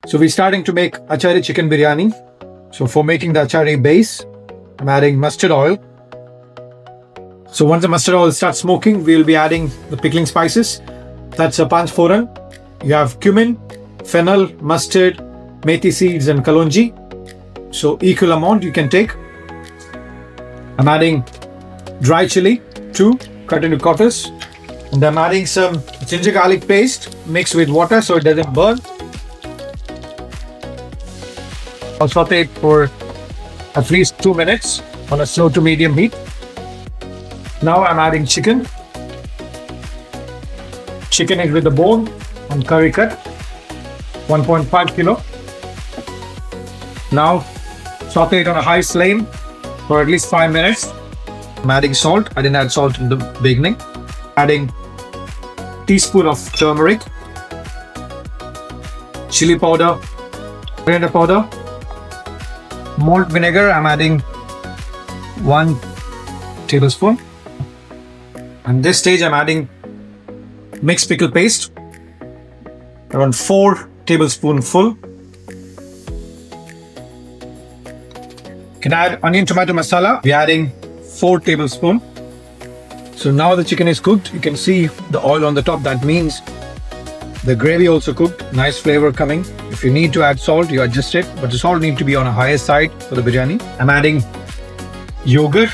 So we're starting to make Achari chicken biryani. So for making the Achari base, I'm adding mustard oil. So once the mustard oil starts smoking, we'll be adding the pickling spices. That's a panch foran. You have cumin, fennel, mustard, methi seeds and kalonji. So equal amount you can take. I'm adding dry chili, 2 cut into quarters. And I'm adding some ginger garlic paste mixed with water so it doesn't burn. I'll saute it for at least 2 minutes on a slow to medium heat. Now I'm adding chicken. Chicken is with the bone and curry cut, 1.5 kilo. Now saute it on a high flame for at least 5 minutes. I'm adding salt. I didn't add salt in the beginning. Adding teaspoon of turmeric, chili powder, coriander powder, malt vinegar. I'm adding 1 tablespoon. And this stage I'm adding mixed pickle paste, around 4 tablespoons full. You can add onion tomato masala. We're adding 4 tablespoons. So now the chicken is cooked. You can see the oil on the top. That means the gravy also cooked. Nice flavor coming. If you need to add salt, you adjust it, but the salt needs to be on a higher side for the biryani. I'm adding yogurt,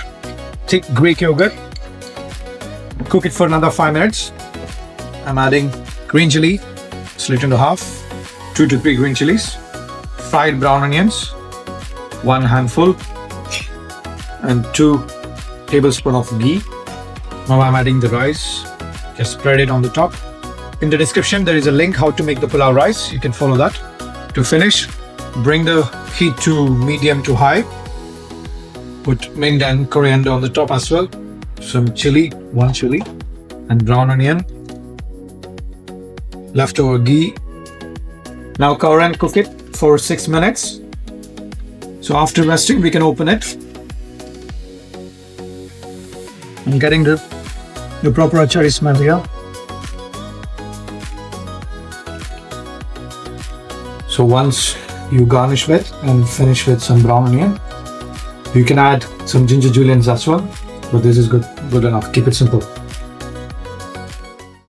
thick Greek yogurt. Cook it for another 5 minutes. I'm adding green chili, slit into half, 2 to 3 green chilies, fried brown onions, 1 handful, and 2 tablespoons of ghee. Now I'm adding the rice. Just spread it on the top. In the description, there is a link how to make the pulao rice. You can follow that. To finish, bring the heat to medium to high. Put mint and coriander on the top as well. Some chili, 1 chili, and brown onion. Leftover ghee. Now cover and cook it for 6 minutes. So after resting, we can open it. I'm getting the proper achari smell here. So once you garnish with and finish with some brown onion, you can add some ginger julienne as well. But this is good enough. Keep it simple.